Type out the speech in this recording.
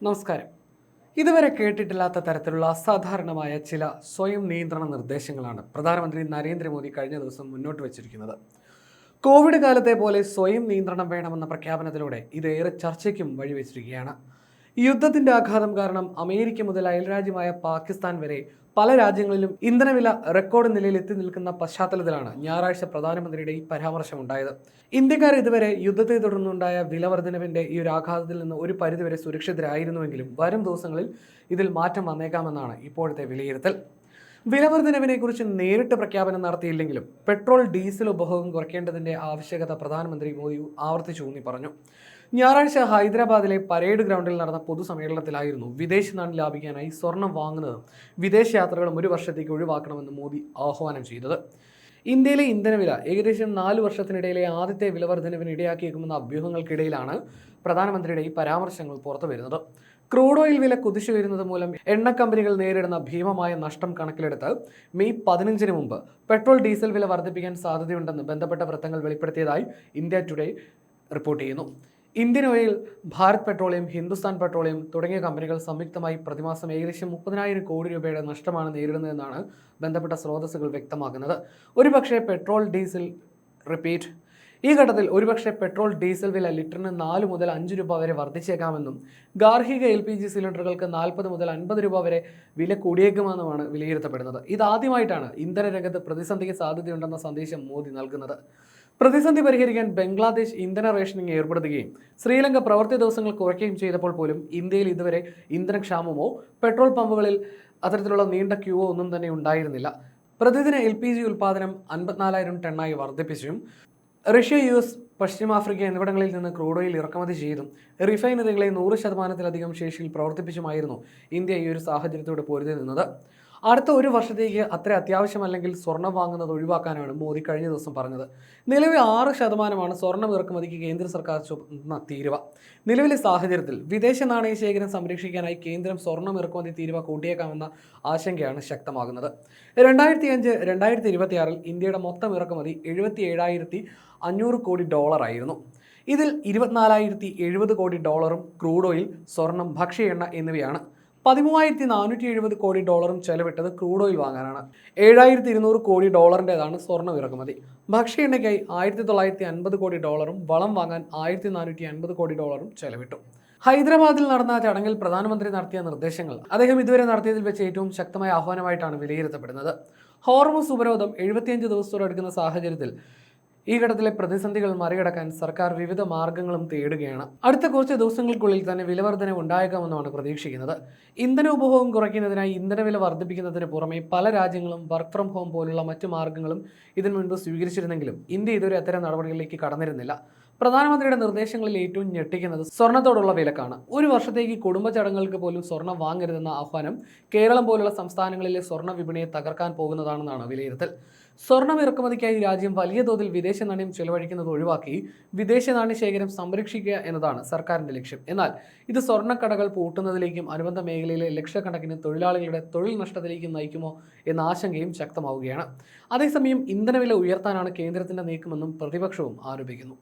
നമസ്കാരം. ഇതുവരെ കേട്ടിട്ടില്ലാത്ത തരത്തിലുള്ള അസാധാരണമായ ചില സ്വയം നിയന്ത്രണ നിർദ്ദേശങ്ങളാണ് പ്രധാനമന്ത്രി നരേന്ദ്രമോദി കഴിഞ്ഞ ദിവസം മുന്നോട്ട് വച്ചിരിക്കുന്നത്. കോവിഡ് കാലത്തെ പോലെ സ്വയം നിയന്ത്രണം വേണമെന്ന പ്രഖ്യാപനത്തിലൂടെ ഇതേറെ ചർച്ചയ്ക്കും വഴിവെച്ചിരിക്കുകയാണ്. യുദ്ധത്തിന്റെ ആഘാതം കാരണം അമേരിക്ക മുതൽ അയൽരാജ്യമായ പാകിസ്ഥാൻ വരെ പല രാജ്യങ്ങളിലും ഇന്ധനവില റെക്കോർഡ് നിലയിൽ എത്തി നിൽക്കുന്ന പശ്ചാത്തലത്തിലാണ് ഞായറാഴ്ച പ്രധാനമന്ത്രിയുടെ ഈ പരാമർശമുണ്ടായത്. ഇന്ത്യക്കാർ ഇതുവരെ യുദ്ധത്തെ തുടർന്നുണ്ടായ വിലവർദ്ധനവിന്റെ ഈ ഒരു ആഘാതത്തിൽ നിന്ന് ഒരു പരിധിവരെ സുരക്ഷിതരായിരുന്നുവെങ്കിലും വരും ദിവസങ്ങളിൽ ഇതിൽ മാറ്റം വന്നേക്കാമെന്നാണ് ഇപ്പോഴത്തെ വിലയിരുത്തൽ. വിലവർദ്ധനവിനെ കുറിച്ച് നേരിട്ട് പ്രഖ്യാപനം നടത്തിയില്ലെങ്കിലും പെട്രോൾ ഡീസൽ ഉപഭോഗം കുറയ്ക്കേണ്ടതിന്റെ ആവശ്യകത പ്രധാനമന്ത്രി മോദി ആവർത്തിച്ചു ഊന്നി പറഞ്ഞു. ഞായറാഴ്ച ഹൈദരാബാദിലെ പരേഡ് ഗ്രൗണ്ടിൽ നടന്ന പൊതുസമ്മേളനത്തിലായിരുന്നു വിദേശ നാണ്യം ലാഭിക്കാനായി സ്വർണം വാങ്ങുന്നതും വിദേശ യാത്രകളും ഒരു വർഷത്തേക്ക് ഒഴിവാക്കണമെന്ന് മോദി ആഹ്വാനം ചെയ്തത്. ഇന്ത്യയിലെ ഇന്ധനവില ഏകദേശം 4 വർഷത്തിനിടയിലെ ആദ്യത്തെ വിലവർദ്ധനവിന് ഇടയാക്കിയേക്കുമെന്ന അഭ്യൂഹങ്ങൾക്കിടയിലാണ് പ്രധാനമന്ത്രിയുടെ ഈ പരാമർശങ്ങൾ പുറത്തു വരുന്നത്. ക്രൂഡ് ഓയിൽ വില കുതിച്ചു വരുന്നത് മൂലം എണ്ണ കമ്പനികൾ നേരിടുന്ന ഭീമമായ നഷ്ടം കണക്കിലെടുത്ത് മെയ് 15 മുമ്പ് പെട്രോൾ ഡീസൽ വില വർദ്ധിപ്പിക്കാൻ സാധ്യതയുണ്ടെന്ന് ബന്ധപ്പെട്ട വൃത്തങ്ങൾ വെളിപ്പെടുത്തിയതായി ഇന്ത്യ ടുഡേ റിപ്പോർട്ട് ചെയ്യുന്നു. Indian oil, Bharat petroleum, Hindustan petroleum തുടങ്ങിയ കമ്പനികൾ സംയുക്തമായി പ്രതിമാസം ഏകദേശം 30,000 കോടി രൂപയുടെ നഷ്ടമാണ് നേരിടുന്നതെന്നാണ് ബന്ധപ്പെട്ട സ്രോതസ്സുകൾ വ്യക്തമാക്കുന്നത്. ഈ ഘട്ടത്തിൽ ഒരുപക്ഷെ പെട്രോൾ ഡീസൽ വില ലിറ്ററിന് 4 മുതൽ 5 രൂപ വരെ വർദ്ധിച്ചേക്കാമെന്നും ഗാർഹിക LPG സിലിണ്ടറുകൾക്ക് 40 മുതൽ 50 രൂപ വരെ വില കൂടിയേക്കുമെന്നുമാണ് വിലയിരുത്തപ്പെടുന്നത്. ഇതാദ്യമായിട്ടാണ് ഇന്ധന രംഗത്ത് പ്രതിസന്ധിക്ക് സാധ്യതയുണ്ടെന്ന സന്ദേശം മോദി നൽകുന്നത്. പ്രതിസന്ധി പരിഹരിക്കാൻ ബംഗ്ലാദേശ് ഇന്ധന റേഷനിങ് ഏർപ്പെടുത്തുകയും ശ്രീലങ്ക പ്രവൃത്തി ദിവസങ്ങൾ കുറയ്ക്കുകയും ചെയ്തപ്പോൾ പോലും ഇന്ത്യയിൽ ഇതുവരെ ഇന്ധനക്ഷാമമോ പെട്രോൾ പമ്പുകളിൽ അത്തരത്തിലുള്ള നീണ്ട ക്യൂവോ ഒന്നും തന്നെ ഉണ്ടായിരുന്നില്ല. പ്രതിദിന LPG ഉൽപ്പാദനം 54,000 ടണ്ണായി വർദ്ധിപ്പിച്ചും റഷ്യ, US, പശ്ചിമാഫ്രിക്ക എന്നിവിടങ്ങളിൽ നിന്ന് ക്രൂഡ് ഓയിൽ ഇറക്കുമതി ചെയ്തും റിഫൈനറികളെ 100%-ലധികം ശേഷിയിൽ പ്രവർത്തിപ്പിച്ചുമായിരുന്നു ഇന്ത്യ ഈ ഒരു സാഹചര്യത്തോട് പൊരുതി നിന്നത്. അടുത്ത ഒരു വർഷത്തേക്ക് അത്ര അത്യാവശ്യമല്ലെങ്കിൽ സ്വർണം വാങ്ങുന്നത് ഒഴിവാക്കാനാണ് മോദി കഴിഞ്ഞ ദിവസം പറഞ്ഞത്. നിലവിൽ 6% സ്വർണം ഇറക്കുമതിക്ക് കേന്ദ്ര സർക്കാർ ചുമത്തുന്ന തീരുവ. നിലവിലെ സാഹചര്യത്തിൽ വിദേശ നാണയ ശേഖരം സംരക്ഷിക്കാനായി കേന്ദ്രം സ്വർണം ഇറക്കുമതി തീരുവ കൂട്ടിയേക്കാമെന്ന ആശങ്കയാണ് ശക്തമാകുന്നത്. 2025-2026 ഇന്ത്യയുടെ മൊത്തം ഇറക്കുമതി $77,500 കോടി ആയിരുന്നു. ഇതിൽ $24,070 കോടി ക്രൂഡ് ഓയിൽ, സ്വർണം, ഭക്ഷ്യ എണ്ണ എന്നിവയാണ്. $13,470 കോടി ചെലവിട്ടത് ക്രൂഡ് ഓയിൽ വാങ്ങാനാണ്. $7,200 കോടി സ്വർണം ഇറക്കുമതി. ഭക്ഷ്യ എണ്ണയ്ക്കായി $1,950 കോടി വളം വാങ്ങാൻ $1,450 കോടി ചെലവിട്ടു. ഹൈദരാബാദിൽ നടന്ന ചടങ്ങിൽ പ്രധാനമന്ത്രി നടത്തിയ നിർദ്ദേശങ്ങൾ അദ്ദേഹം ഇതുവരെ നടത്തിയതിൽ വെച്ച് ഏറ്റവും ശക്തമായ ആഹ്വാനമായിട്ടാണ് വിലയിരുത്തപ്പെടുന്നത്. ഹോർമുസ് ഉപരോധം 75 ദിവസത്തോടെ എടുക്കുന്ന സാഹചര്യത്തിൽ ഈ ഘട്ടത്തിലെ പ്രതിസന്ധികൾ മറികടക്കാൻ സർക്കാർ വിവിധ മാർഗങ്ങളും തേടുകയാണ്. അടുത്ത കുറച്ച് ദിവസങ്ങൾക്കുള്ളിൽ തന്നെ വിലവർദ്ധന ഉണ്ടായേക്കാമെന്നാണ് പ്രതീക്ഷിക്കുന്നത്. ഇന്ധന ഉപഭോഗം കുറയ്ക്കുന്നതിനായി ഇന്ധനവില വർദ്ധിപ്പിക്കുന്നതിന് പുറമെ പല രാജ്യങ്ങളും വർക്ക് ഫ്രം ഹോം പോലുള്ള മറ്റു മാർഗങ്ങളും ഇതിനു മുൻപ് സ്വീകരിച്ചിരുന്നെങ്കിലും ഇന്ത്യ ഇതുവരെ അത്തരം നടപടികളിലേക്ക് കടന്നിരുന്നില്ല. പ്രധാനമന്ത്രിയുടെ നിർദ്ദേശങ്ങളിൽ ഏറ്റവും ഞെട്ടിക്കുന്നത് സ്വർണത്തോടുള്ള വിലക്കാണ്. ഒരു വർഷത്തേക്ക് കുടുംബ ചടങ്ങുകൾക്ക് പോലും സ്വർണം വാങ്ങരുതെന്ന ആഹ്വാനം കേരളം പോലുള്ള സംസ്ഥാനങ്ങളിലെ സ്വർണ്ണ വിപണിയെ തകർക്കാൻ പോകുന്നതാണെന്നാണ് വിലയിരുത്തൽ. സ്വർണം ഇറക്കുമതിക്കായി രാജ്യം വലിയ തോതിൽ വിദേശ നാണ്യം ചെലവഴിക്കുന്നത് ഒഴിവാക്കി വിദേശ നാണ്യ ശേഖരം സംരക്ഷിക്കുക എന്നതാണ് സർക്കാരിന്റെ ലക്ഷ്യം. എന്നാൽ ഇത് സ്വർണ്ണക്കടകൾ പൂട്ടുന്നതിലേക്കും അനുബന്ധ മേഖലയിലെ ലക്ഷക്കണക്കിന് തൊഴിലാളികളുടെ തൊഴിൽ നഷ്ടത്തിലേക്കും നയിക്കുമോ എന്ന ആശങ്കയും ശക്തമാവുകയാണ്. അതേസമയം ഇന്ധനവില ഉയർത്താനാണ് കേന്ദ്രത്തിന്റെ നീക്കമെന്നും പ്രതിപക്ഷവും ആരോപിക്കുന്നു.